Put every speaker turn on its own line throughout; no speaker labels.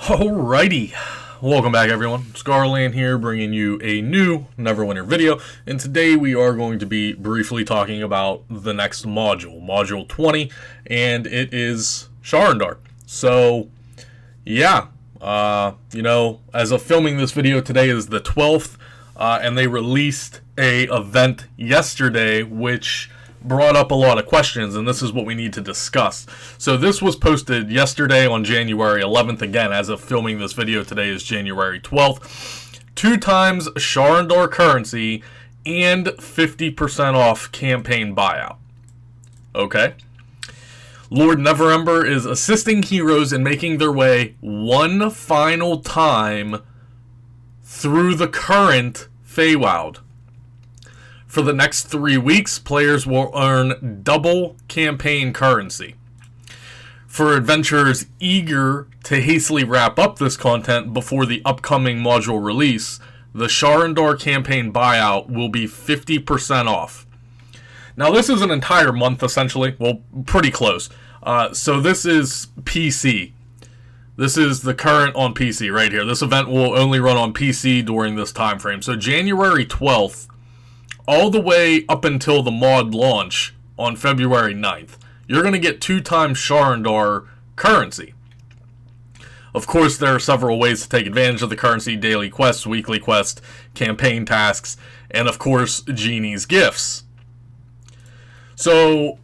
Alrighty, welcome back everyone. Scarland here, bringing you a new Neverwinter video, and today we are going to be briefly talking about the next module, Module 20, and it is Sharandar. So, yeah, as of filming this video, today is the 12th, and they released a event yesterday, which brought up a lot of questions, and this is what we need to discuss. So this was posted yesterday on January 11th. Again, as of filming this video, today is January 12th. 2 times Sharandar currency and 50% off campaign buyout. Okay. Lord Neverwinter is assisting heroes in making their way one final time through the current Feywild. For the next 3 weeks, players will earn double campaign currency. For adventurers eager to hastily wrap up this content before the upcoming module release, the Sharandar campaign buyout will be 50% off. Now, this is an entire month, essentially. Well, pretty close. So this is PC. This is the current on PC right here. This event will only run on PC during this time frame. So January 12th, all the way up until the mod launch on February 9th, you're going to get 2 times Sharandar currency. Of course, there are several ways to take advantage of the currency: daily quests, weekly quests, campaign tasks, and of course, Genie's gifts. So,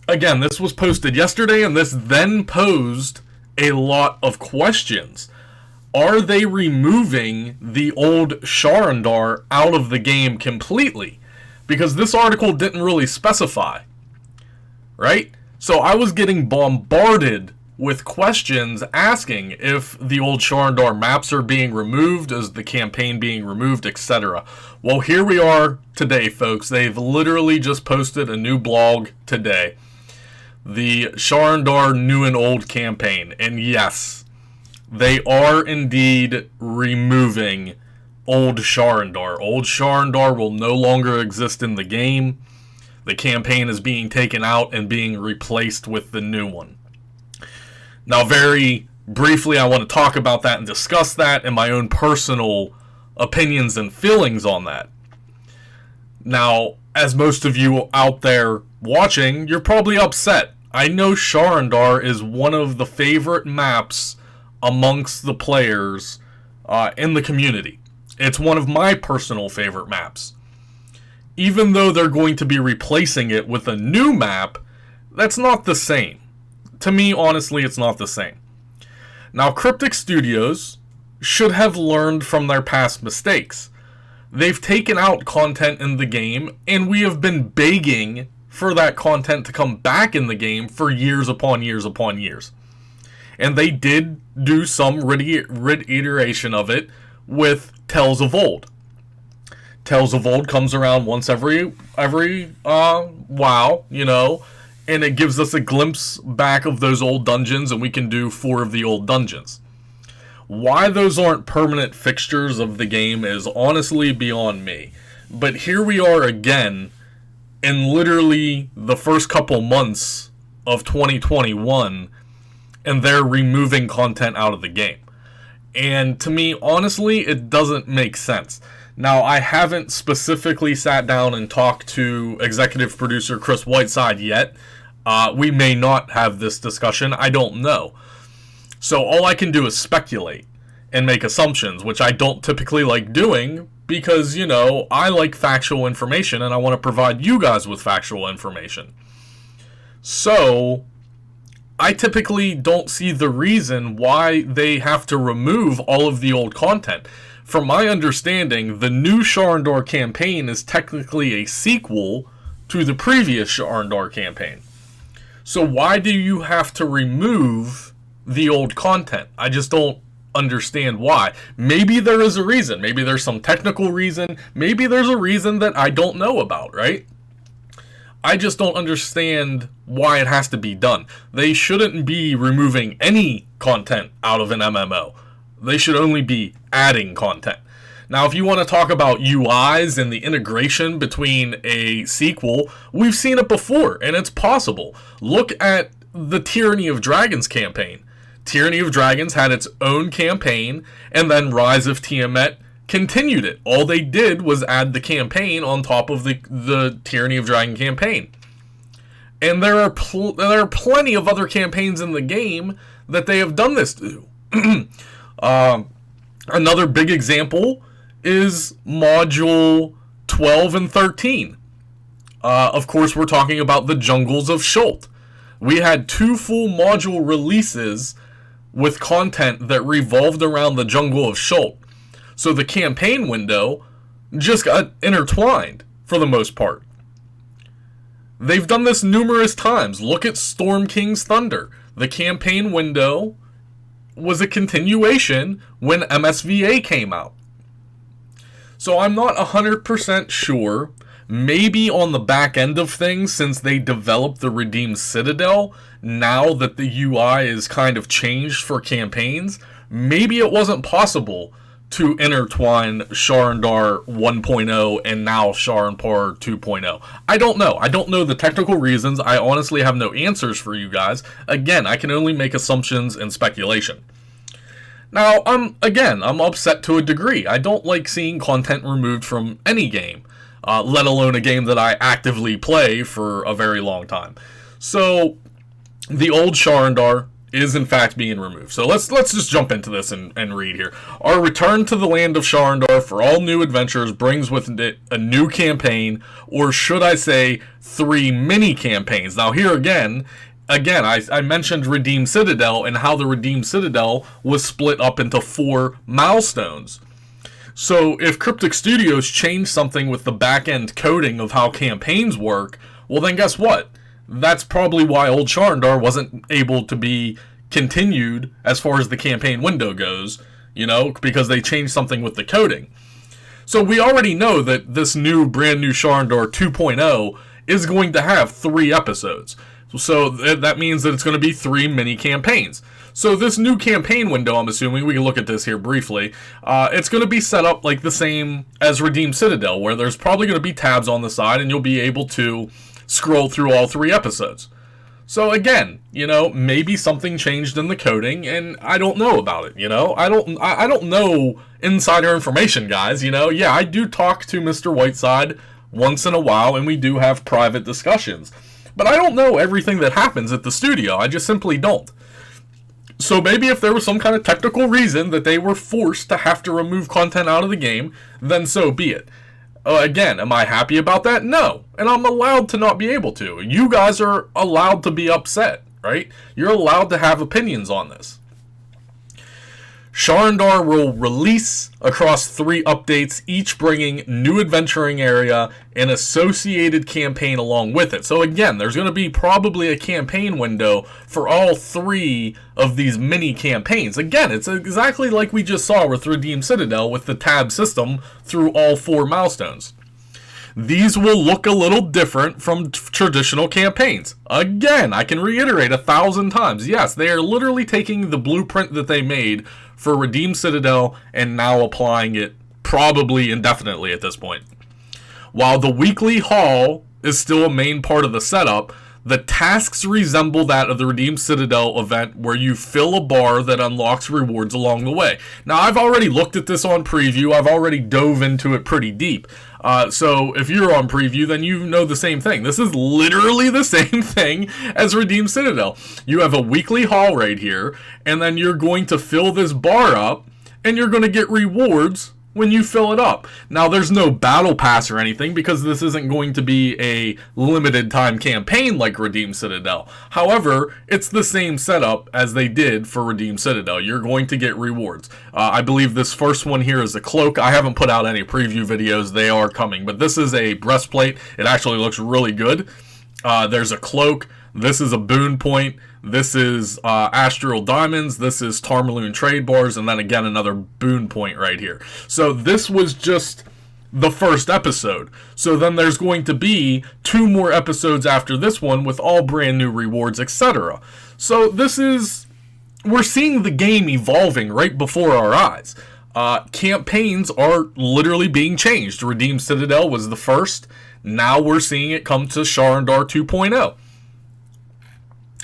again, this was posted yesterday, and this then posed a lot of questions. Are they removing the old Sharandar out of the game completely? Because this article didn't really specify, right? So I was getting bombarded with questions asking if the old Sharandar maps are being removed, is the campaign being removed, etc. Well, here we are today, folks. They've literally just posted a new blog today. The Sharandar New and Old campaign. And yes, they are indeed removing old Sharandar. Old Sharandar will no longer exist in the game. The campaign is being taken out and being replaced with the new one. Now, very briefly, I want to talk about that and discuss that and my own personal opinions and feelings on that. Now, as most of you out there watching, you're probably upset. I know Sharandar is one of the favorite maps amongst the players in the community. It's one of my personal favorite maps. Even though they're going to be replacing it with a new map, that's not the same. To me, honestly, it's not the same. Now, Cryptic Studios should have learned from their past mistakes. They've taken out content in the game, and we have been begging for that content to come back in the game for years upon years upon years. And they did do some reiteration of it with Tales of Old. Tales of Old comes around once every while, and it gives us a glimpse back of those old dungeons, and we can do 4 of the old dungeons. Why those aren't permanent fixtures of the game is honestly beyond me. But here we are again in literally the first couple months of 2021, and they're removing content out of the game. And to me, honestly, it doesn't make sense. Now, I haven't specifically sat down and talked to executive producer Chris Whiteside yet. We may not have this discussion. I don't know. So all I can do is speculate and make assumptions, which I don't typically like doing because, I like factual information and I want to provide you guys with factual information. So I typically don't see the reason why they have to remove all of the old content. From my understanding, the new Sharandar campaign is technically a sequel to the previous Sharandar campaign. So why do you have to remove the old content? I just don't understand why. Maybe there is a reason. Maybe there's some technical reason. Maybe there's a reason that I don't know about, right? I just don't understand why it has to be done. They shouldn't be removing any content out of an MMO. They should only be adding content. Now, if you want to talk about UIs and the integration between a sequel, we've seen it before, and it's possible. Look at the Tyranny of Dragons campaign. Tyranny of Dragons had its own campaign, and then Rise of Tiamat continued it. All they did was add the campaign on top of the Tyranny of Dragon campaign. And there are plenty of other campaigns in the game that they have done this to. Another big example is Module 12 and 13. Of course, we're talking about the Jungles of Shult. We had 2 full module releases with content that revolved around the Jungle of Shult. So the campaign window just got intertwined for the most part. They've done this numerous times. Look at Storm King's Thunder. The campaign window was a continuation when MSVA came out. So I'm not 100% sure. Maybe on the back end of things, since they developed the Redeemed Citadel, now that the UI is kind of changed for campaigns, maybe it wasn't possible to intertwine Sharandar 1.0 and now Sharandar 2.0. I don't know. I don't know the technical reasons. I honestly have no answers for you guys. Again, I can only make assumptions and speculation. Now, I'm upset to a degree. I don't like seeing content removed from any game, let alone a game that I actively play for a very long time. So, the old Sharandar is in fact being removed. So let's just jump into this and read here. Our return to the land of Sharandar for all new adventures brings with it a new campaign, or should I say 3 mini campaigns. Now here again, I mentioned Redeemed Citadel and how the Redeemed Citadel was split up into 4 milestones. So if Cryptic Studios changed something with the back-end coding of how campaigns work, well then guess what? That's probably why old Sharandar wasn't able to be continued as far as the campaign window goes, because they changed something with the coding. So we already know that this brand new Sharandar 2.0 is going to have 3 episodes. So that means that it's going to be 3 mini campaigns. So this new campaign window, I'm assuming, we can look at this here briefly, it's going to be set up like the same as Redeemed Citadel, where there's probably going to be tabs on the side and you'll be able to scroll through all 3 episodes. So again, maybe something changed in the coding and I don't know about it, I don't know insider information, guys, Yeah, I do talk to Mr. Whiteside once in a while and we do have private discussions. But I don't know everything that happens at the studio. I just simply don't. So maybe if there was some kind of technical reason that they were forced to have to remove content out of the game, then so be it. Again, am I happy about that? No. And I'm allowed to not be able to. You guys are allowed to be upset, right? You're allowed to have opinions on this. Sharandar will release across 3 updates, each bringing new adventuring area and associated campaign along with it. So again, there's going to be probably a campaign window for all 3 of these mini campaigns. Again, it's exactly like we just saw with Redeemed Citadel with the tab system through all 4 milestones. These will look a little different from traditional campaigns. Again, I can reiterate 1,000 times. Yes, they are literally taking the blueprint that they made for Redeemed Citadel and now applying it probably indefinitely at this point. While the weekly haul is still a main part of the setup, the tasks resemble that of the Redeemed Citadel event where you fill a bar that unlocks rewards along the way. Now, I've already looked at this on preview. I've already dove into it pretty deep. So if you're on preview, then you know the same thing. This is literally the same thing as Redeemed Citadel. You have a weekly haul right here, and then you're going to fill this bar up, and you're going to get rewards when you fill it up. Now, there's no battle pass or anything because this isn't going to be a limited time campaign like Redeemed Citadel. However, it's the same setup as they did for Redeemed Citadel. You're going to get rewards. I believe this first one here is a cloak. I haven't put out any preview videos. They are coming, but this is a breastplate. It actually looks really good. There's a cloak. This is a boon point. This is Astral Diamonds. This is Tarmaloon Trade Bars. And then again, another boon point right here. So this was just the first episode. So then there's going to be 2 more episodes after this one with all brand new rewards, etc. So we're seeing the game evolving right before our eyes. Campaigns are literally being changed. Redeemed Citadel was the first. Now we're seeing it come to Sharandar 2.0.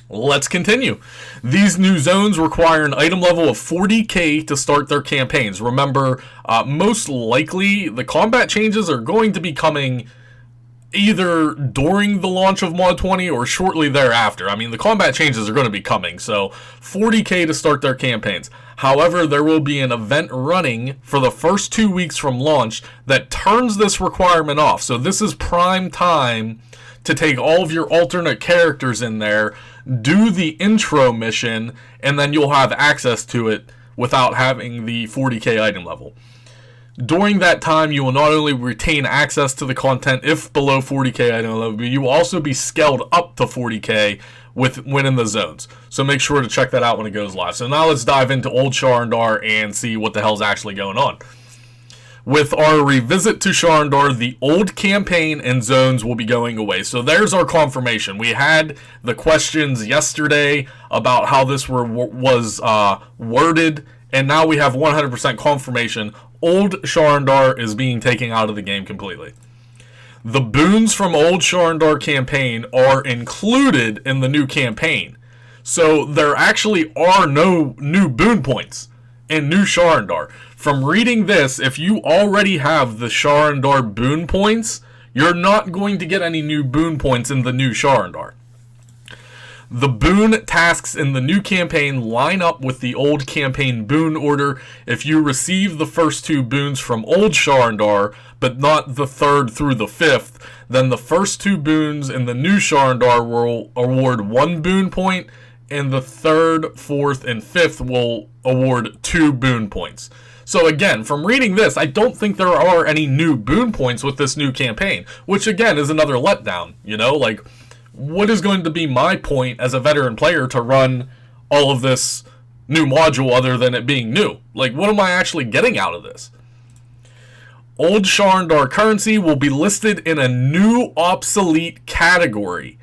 Let's continue. These new zones require an item level of 40k to start their campaigns. Remember, most likely the combat changes are going to be coming either during the launch of Mod 20 or shortly thereafter. I mean, the combat changes are going to be coming, so 40k to start their campaigns. However, there will be an event running for the first 2 weeks from launch that turns this requirement off. So this is prime time to take all of your alternate characters in there, do the intro mission, and then you'll have access to it without having the 40k item level. During that time, you will not only retain access to the content if below 40k item level, but you will also be scaled up to 40k when in the zones. So make sure to check that out when it goes live. So now let's dive into Old Sharandar and see what the hell's actually going on. With our revisit to Sharandar, the old campaign and zones will be going away. So there's our confirmation. We had the questions yesterday about how this was worded, and now we have 100% confirmation. Old Sharandar is being taken out of the game completely. The boons from Old Sharandar campaign are included in the new campaign. So there actually are no new boon points in New Sharandar. From reading this, if you already have the Sharandar boon points, you're not going to get any new boon points in the New Sharandar. The boon tasks in the new campaign line up with the old campaign boon order. If you receive the first 2 boons from Old Sharandar, but not the 3rd through the 5th, then the first 2 boons in the New Sharandar will award 1 boon point, and the 3rd, 4th, and 5th will award 2 boon points. So again, from reading this, I don't think there are any new boon points with this new campaign, which again is another letdown, you know? Like, what is going to be my point as a veteran player to run all of this new module other than it being new? Like, what am I actually getting out of this? Old Sharandar currency will be listed in a new obsolete category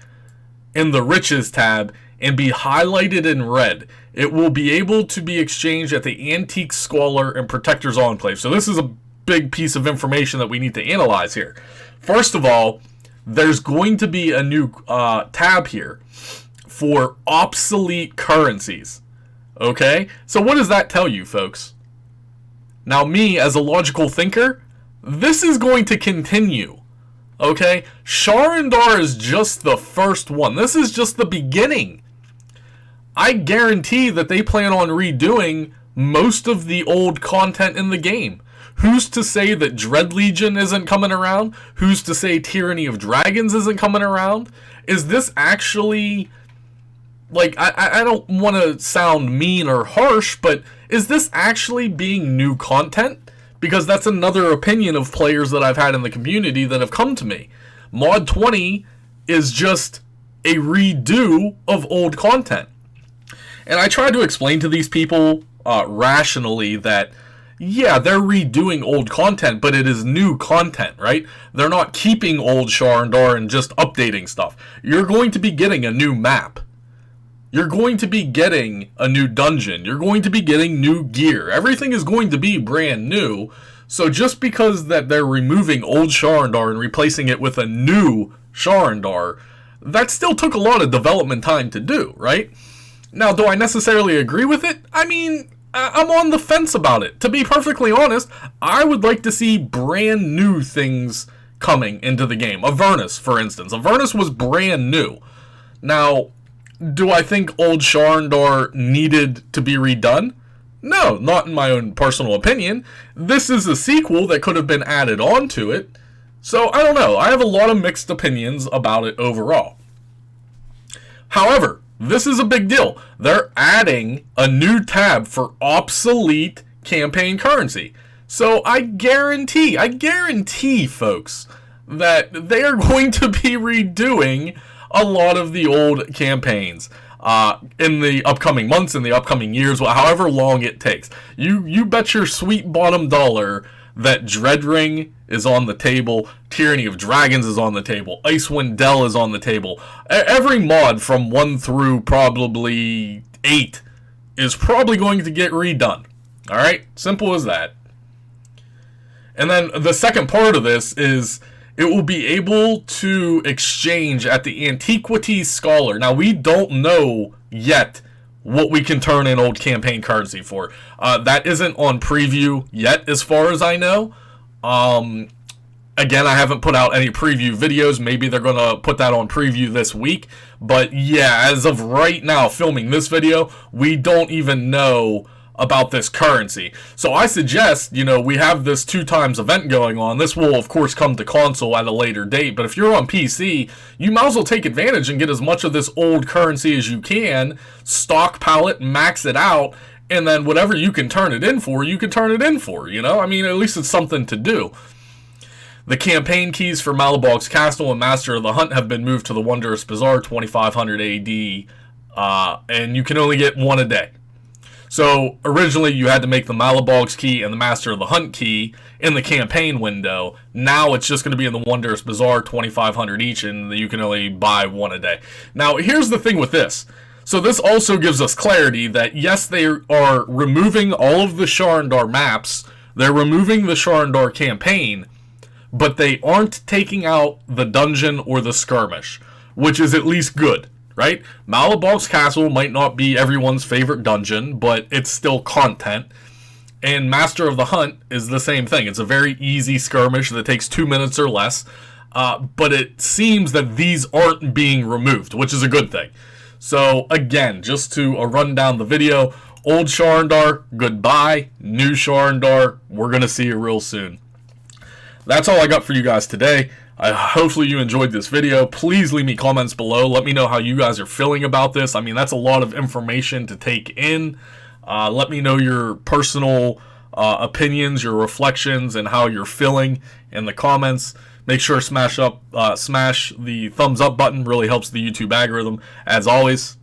in the Riches tab and be highlighted in red. It will be able to be exchanged at the Antique Scholar and Protector's Enclave. So this is a big piece of information that we need to analyze here. First of all, there's going to be a new tab here for obsolete currencies. Okay? So what does that tell you, folks? Now, me, as a logical thinker, this is going to continue. Okay? Sharandar is just the first one. This is just the beginning. I guarantee that they plan on redoing most of the old content in the game. Who's to say that Dread Legion isn't coming around? Who's to say Tyranny of Dragons isn't coming around? Is this actually, like, I don't want to sound mean or harsh, but is this actually being new content? Because that's another opinion of players that I've had in the community that have come to me. Mod 20 is just a redo of old content. And I try to explain to these people rationally that, yeah, they're redoing old content, but it is new content, right? They're not keeping old Sharandar and just updating stuff. You're going to be getting a new map. You're going to be getting a new dungeon. You're going to be getting new gear. Everything is going to be brand new. So just because that they're removing old Sharandar and replacing it with a new Sharandar, that still took a lot of development time to do, right? Now, do I necessarily agree with it? I mean, I'm on the fence about it. To be perfectly honest, I would like to see brand new things coming into the game. Avernus, for instance. Avernus was brand new. Now, do I think Old Sharandar needed to be redone? No, not in my own personal opinion. This is a sequel that could have been added on to it. So, I don't know. I have a lot of mixed opinions about it overall. However, this is a big deal. They're adding a new tab for obsolete campaign currency. So I guarantee, folks, that they are going to be redoing a lot of the old campaigns in the upcoming months, in the upcoming years, however long it takes. You bet your sweet bottom dollar that Dreadring is on the table, Tyranny of Dragons is on the table, Icewind Dell is on the table. Every mod from 1 through probably 8 is probably going to get redone. Alright? Simple as that. And then the second part of this is it will be able to exchange at the Antiquities Scholar. Now, we don't know yet what we can turn in old campaign currency for. That isn't on preview yet, as far as I know. Again, I haven't put out any preview videos. Maybe they're going to put that on preview this week. But yeah, as of right now, filming this video, we don't even know about this currency. So I suggest, we have this 2x event going on. This will, of course, come to console at a later date. But if you're on PC, you might as well take advantage and get as much of this old currency as you can, stockpile it, max it out, and then whatever you can turn it in for, you can turn it in for, I mean, at least it's something to do. The campaign keys for Malabog's Castle and Master of the Hunt have been moved to the Wondrous Bazaar 2500 AD, and you can only get one a day. So originally you had to make the Malabog's key and the Master of the Hunt key in the campaign window. Now it's just going to be in the Wondrous Bazaar, 2,500 each, and you can only buy one a day. Now here's the thing with this. So this also gives us clarity that yes, they are removing all of the Sharandar maps. They're removing the Sharandar campaign, but they aren't taking out the dungeon or the skirmish, which is at least good. Right? Malabog's Castle might not be everyone's favorite dungeon, but it's still content. And Master of the Hunt is the same thing. It's a very easy skirmish that takes 2 minutes or less. But it seems that these aren't being removed, which is a good thing. So, again, just to run down the video, old Sharandar, goodbye. New Sharandar, we're going to see you real soon. That's all I got for you guys today. Hopefully you enjoyed this video. Please leave me comments below. Let me know how you guys are feeling about this. I mean, that's a lot of information to take in. Let me know your personal opinions, your reflections, and how you're feeling in the comments. Make sure to smash the thumbs up button. Really helps the YouTube algorithm. As always,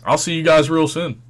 I'll see you guys real soon.